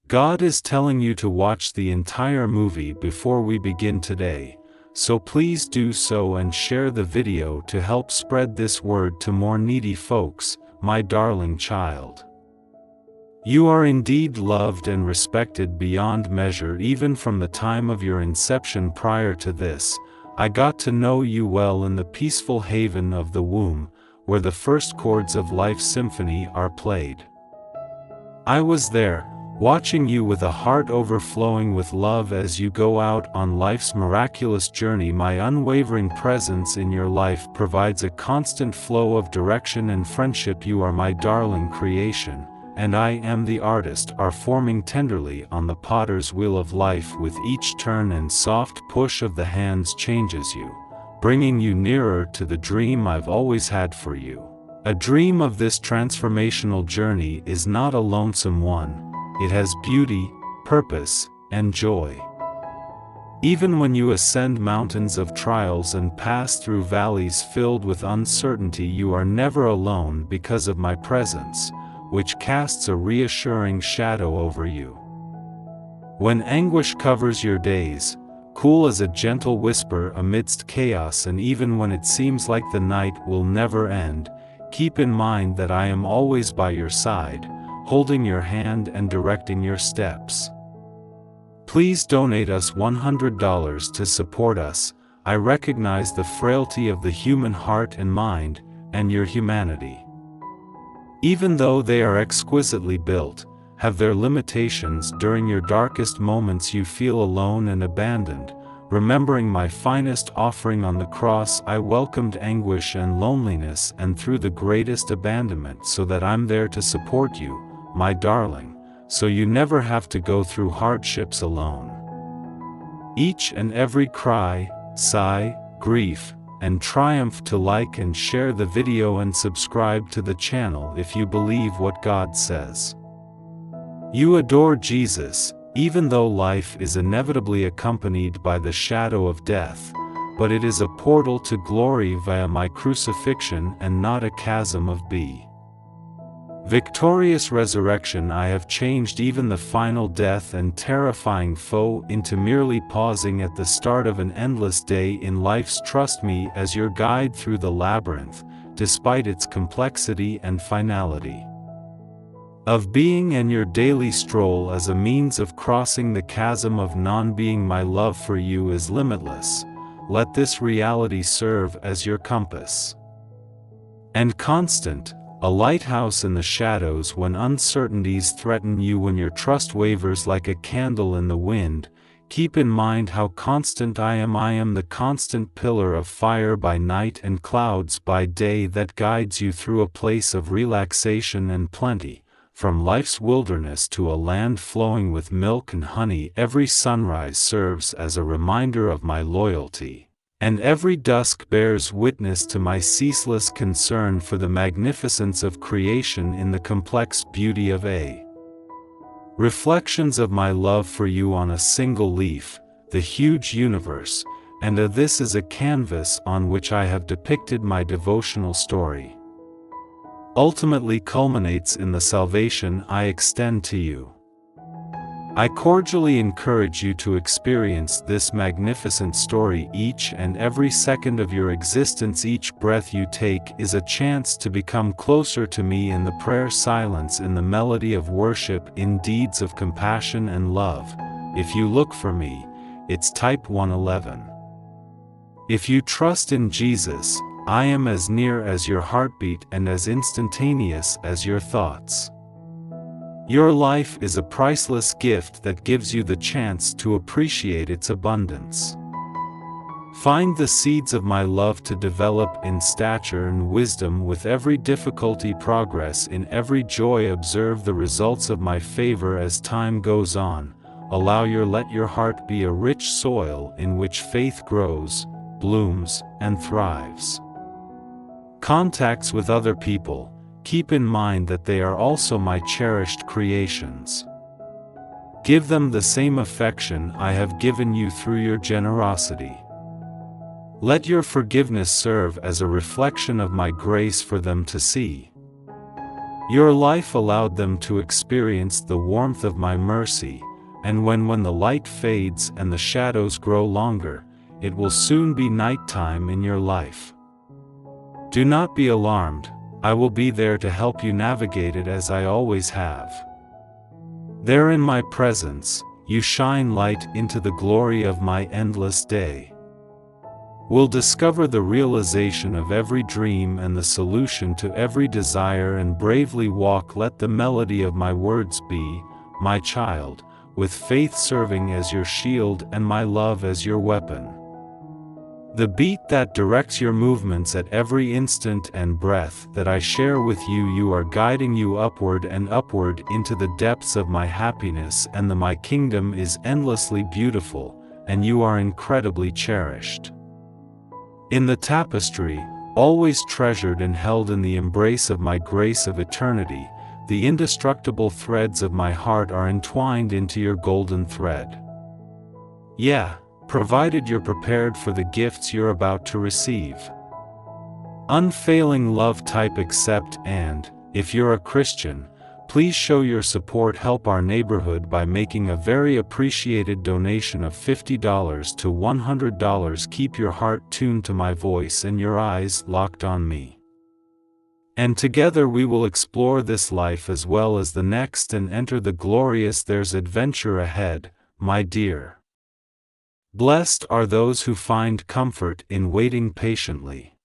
God is telling you to watch the entire movie before we begin today, so please do so and share the video to help spread this word to more needy folks, my darling child. You are indeed loved and respected beyond measure. Even from the time of your inception. Prior to this, I got to know you well in the peaceful haven of the womb, where the first chords of life's symphony are played. I was there, watching you with a heart overflowing with love as you go out on life's miraculous journey. My unwavering presence in your life provides a constant flow of direction and friendship. You are my darling creation, and I am the artist, are forming tenderly on the potter's wheel of life. With each turn and soft push of the hands changes you, bringing you nearer to the dream I've always had for you. A dream of this transformational journey is not a lonesome one. It has beauty, purpose, and joy. Even when you ascend mountains of trials and pass through valleys filled with uncertainty, you are never alone because of my presence, which casts a reassuring shadow over you. When anguish covers your days, cool as a gentle whisper amidst chaos, and even when it seems like the night will never end, keep in mind that I am always by your side, holding your hand and directing your steps. Please donate us $100 to support us. I recognize the frailty of the human heart and mind, and your humanity, even though they are exquisitely built, have their limitations. During your darkest moments you feel alone and abandoned. Remembering my finest offering on the cross, I welcomed anguish and loneliness, and through the greatest abandonment, so that I'm there to support you, my darling, so you never have to go through hardships alone. Each and every cry, sigh, grief, and triumph. To like and share the video and subscribe to the channel if you believe what God says. You adore Jesus, even though life is inevitably accompanied by the shadow of death, but it is a portal to glory via my crucifixion and not a chasm of victorious resurrection. I have changed even the final death and terrifying foe into merely pausing at the start of an endless day in life's. Trust me as your guide through the labyrinth, despite its complexity and finality of being, and your daily stroll as a means of crossing the chasm of non-being. My love for you is limitless. Let this reality serve as your compass and constant, a lighthouse in the shadows when uncertainties threaten you. When your trust wavers like a candle in the wind, keep in mind how constant I am. I am the constant pillar of fire by night and clouds by day that guides you through a place of relaxation and plenty, from life's wilderness to a land flowing with milk and honey. Every sunrise serves as a reminder of my loyalty, and every dusk bears witness to my ceaseless concern for the magnificence of creation in the complex beauty of reflections of my love for you on a single leaf, the huge universe, and this is a canvas on which I have depicted my devotional story. Ultimately culminates in the salvation I extend to you. I cordially encourage you to experience this magnificent story each and every second of your existence. Each breath you take is a chance to become closer to me in the prayer silence, in the melody of worship, in deeds of compassion and love. If you look for me, it's type 111. If you trust in Jesus, I am as near as your heartbeat and as instantaneous as your thoughts. Your life is a priceless gift that gives you the chance to appreciate its abundance. Find the seeds of my love to develop in stature and wisdom with every difficulty, progress in every joy. Observe the results of my favor as time goes on. Let your heart be a rich soil in which faith grows, blooms, and thrives. Contacts with other people. Keep in mind that they are also my cherished creations. Give them the same affection I have given you through your generosity. Let your forgiveness serve as a reflection of my grace for them to see. Your life allowed them to experience the warmth of my mercy, and when the light fades and the shadows grow longer, it will soon be nighttime in your life. Do not be alarmed, I will be there to help you navigate it as I always have. There in my presence, you shine light into the glory of my endless day. We'll discover the realization of every dream and the solution to every desire and bravely walk. Let the melody of my words be, my child, with faith serving as your shield and my love as your weapon. The beat that directs your movements at every instant and breath that I share with you. You are guiding you upward and upward into the depths of my happiness, and my kingdom is endlessly beautiful, and you are incredibly cherished. In the tapestry, always treasured and held in the embrace of my grace of eternity, the indestructible threads of my heart are entwined into your golden thread. Yeah, provided you're prepared for the gifts you're about to receive. Unfailing love type accept, and, if you're a Christian, please show your support. Help our neighborhood by making a very appreciated donation of $50 to $100. Keep your heart tuned to my voice and your eyes locked on me. And together we will explore this life as well as the next and enter the glorious. There's adventure ahead, my dear. Blessed are those who find comfort in waiting patiently.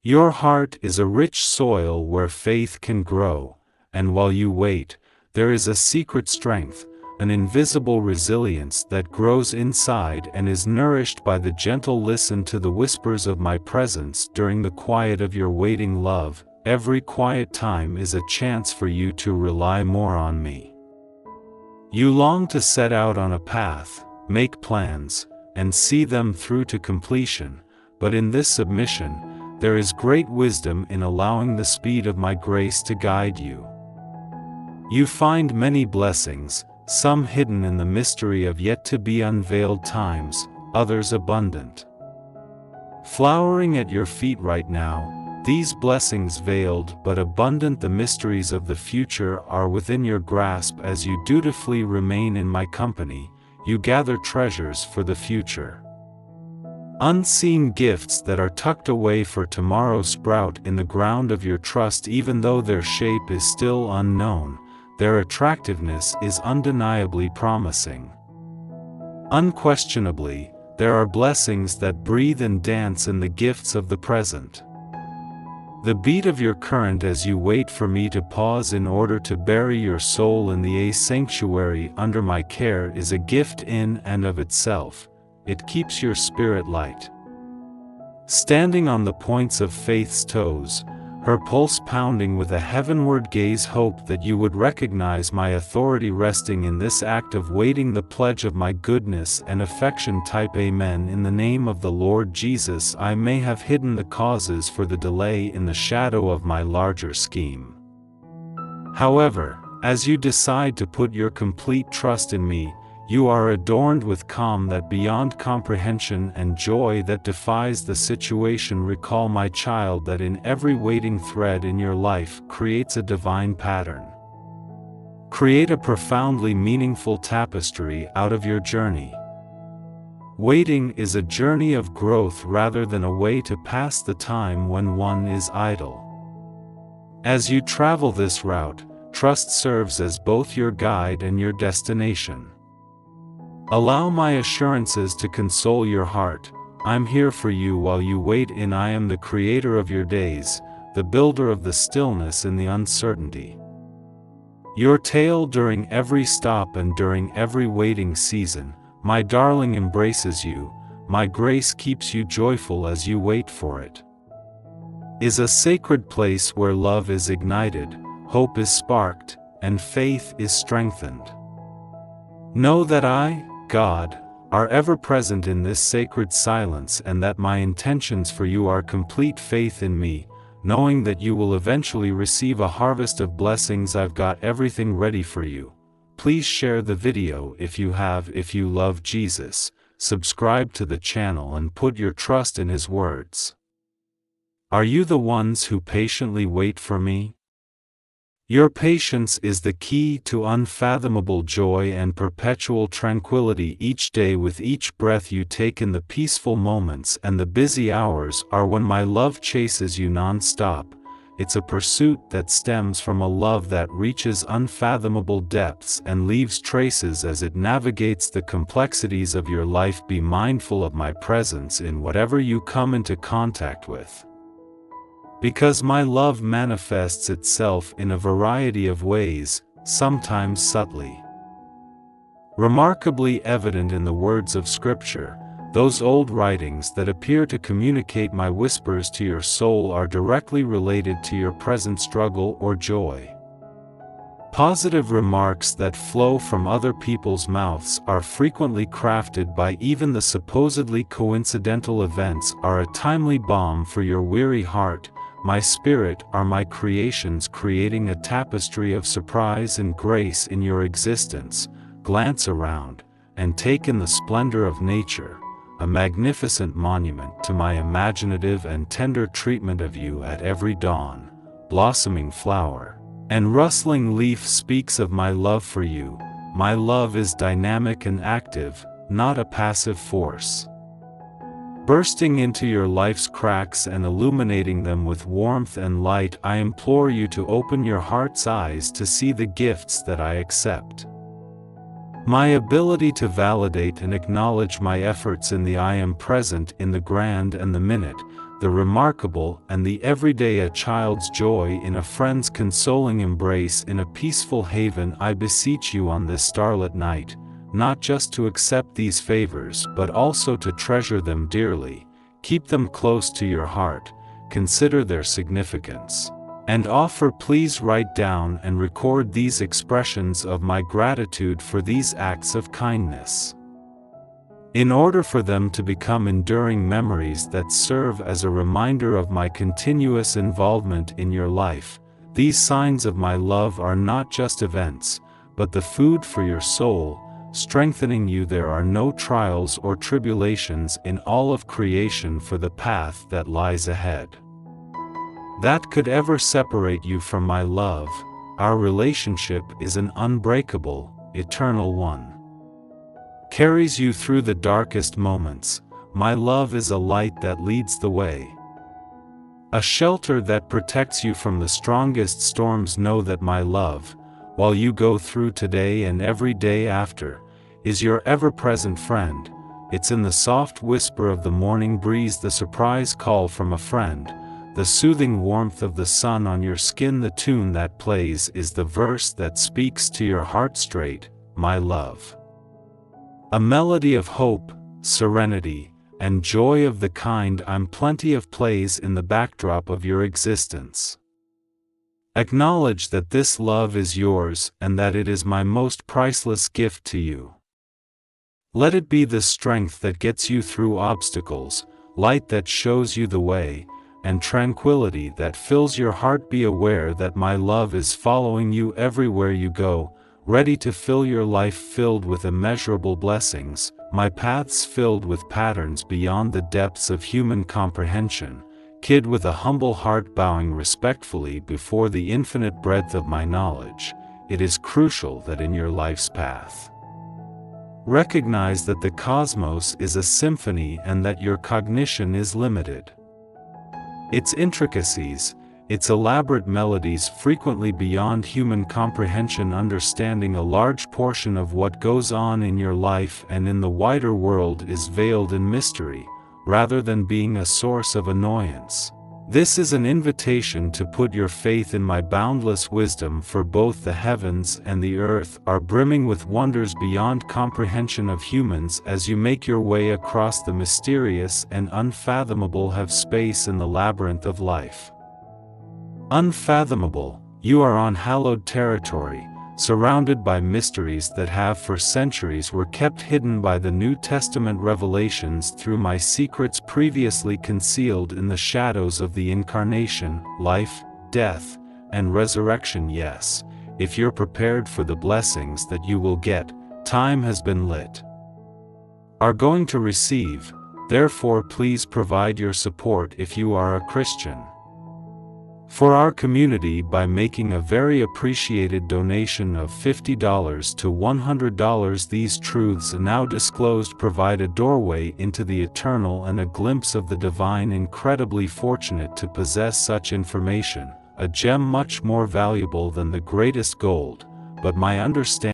Your heart is a rich soil where faith can grow, and while you wait, there is a secret strength, an invisible resilience that grows inside and is nourished by the gentle listen to the whispers of my presence during the quiet of your waiting love. Every quiet time is a chance for you to rely more on me. You long to set out on a path, make plans, and see them through to completion, but in this submission, there is great wisdom in allowing the speed of my grace to guide you. You find many blessings, some hidden in the mystery of yet-to-be unveiled times, others abundant. Flowering at your feet right now, these blessings veiled but abundant. The mysteries of the future are within your grasp as you dutifully remain in my company. You gather treasures for the future. Unseen gifts that are tucked away for tomorrow sprout in the ground of your trust. Even though their shape is still unknown, their attractiveness is undeniably promising. Unquestionably, there are blessings that breathe and dance in the gifts of the present. The beat of your current as you wait for me to pause in order to bury your soul in the sanctuary under my care is a gift in and of itself. It keeps your spirit light. Standing on the points of faith's toes, her pulse pounding with a heavenward gaze, hope that you would recognize my authority resting in this act of waiting, the pledge of my goodness and affection. Type amen. In the name of the Lord Jesus, I may have hidden the causes for the delay in the shadow of my larger scheme. However, as you decide to put your complete trust in me, you are adorned with calm that beyond comprehension and joy that defies the situation. Recall, my child, that in every waiting thread in your life creates a divine pattern. Create a profoundly meaningful tapestry out of your journey. Waiting is a journey of growth rather than a way to pass the time when one is idle. As you travel this route, trust serves as both your guide and your destination. Allow my assurances to console your heart. I'm here for you while you wait. I am the creator of your days, the builder of the stillness in the uncertainty. Your tale during every stop and during every waiting season, my darling, embraces you. My grace keeps you joyful as you wait for it. Is a sacred place where love is ignited, hope is sparked, and faith is strengthened. Know that I, God, are ever present in this sacred silence, and that my intentions for you are complete faith in me, knowing that you will eventually receive a harvest of blessings. I've got everything ready for you. Please share the video if you have. If you love Jesus, subscribe to the channel and put your trust in His words. Are you the ones who patiently wait for me? Your patience is the key to unfathomable joy and perpetual tranquility each day. With each breath you take in, the peaceful moments and the busy hours are when my love chases you non-stop. It's a pursuit that stems from a love that reaches unfathomable depths and leaves traces as it navigates the complexities of your life. Be mindful of my presence in whatever you come into contact with, because my love manifests itself in a variety of ways, sometimes subtly, remarkably evident in the words of Scripture. Those old writings that appear to communicate my whispers to your soul are directly related to your present struggle or joy. Positive remarks that flow from other people's mouths are frequently crafted by even the supposedly coincidental events are a timely balm for your weary heart. My spirit are my creations, creating a tapestry of surprise and grace in your existence. Glance around, and take in the splendor of nature, a magnificent monument to my imaginative and tender treatment of you at every dawn. Blossoming flower and rustling leaf speaks of my love for you. My love is dynamic and active, not a passive force, bursting into your life's cracks and illuminating them with warmth and light. I implore you to open your heart's eyes to see the gifts that I accept. My ability to validate and acknowledge my efforts in the I am present in the grand and the minute, the remarkable and the everyday, a child's joy in a friend's consoling embrace, in a peaceful haven. I beseech you on this starlit night, not just to accept these favors but also to treasure them dearly. Keep them close to your heart, consider their significance, and offer. Please write down and record these expressions of my gratitude for these acts of kindness, in order for them to become enduring memories that serve as a reminder of my continuous involvement in your life. These signs of my love are not just events, but the food for your soul, strengthening you. There are no trials or tribulations in all of creation for the path that lies ahead that could ever separate you from my love. Our relationship is an unbreakable, eternal one. Carries you through the darkest moments. My love is a light that leads the way, a shelter that protects you from the strongest storms. Know that my love, while you go through today and every day after, is your ever-present friend. It's in the soft whisper of the morning breeze, the surprise call from a friend, the soothing warmth of the sun on your skin. The tune that plays is the verse that speaks to your heart straight. My love, a melody of hope, serenity, and joy of the kind. I'm plenty of plays in the backdrop of your existence. Acknowledge that this love is yours and that it is my most priceless gift to you. Let it be the strength that gets you through obstacles, light that shows you the way, and tranquility that fills your heart. Be aware that my love is following you everywhere you go, ready to fill your life filled with immeasurable blessings. My paths filled with patterns beyond the depths of human comprehension. Kid with a humble heart bowing respectfully before the infinite breadth of my knowledge. It is crucial that in your life's path, recognize that the cosmos is a symphony and that your cognition is limited. Its intricacies, its elaborate melodies frequently beyond human comprehension. Understanding a large portion of what goes on in your life and in the wider world is veiled in mystery, rather than being a source of annoyance. This is an invitation to put your faith in my boundless wisdom, for both the heavens and the earth are brimming with wonders beyond comprehension of humans. As you make your way across the mysterious and unfathomable, have space in the labyrinth of life. Unfathomable, you are on hallowed territory, surrounded by mysteries that have for centuries were kept hidden by the New Testament revelations through my secrets previously concealed in the shadows of the Incarnation, life, death, and resurrection. Yes, if you're prepared for the blessings that you will get, time has been lit, are going to receive. Therefore, please provide your support if you are a Christian. For our community by making a very appreciated donation of $50 to $100. These truths now disclosed provide a doorway into the eternal and a glimpse of the divine. Incredibly fortunate to possess such information, a gem much more valuable than the greatest gold, but my understanding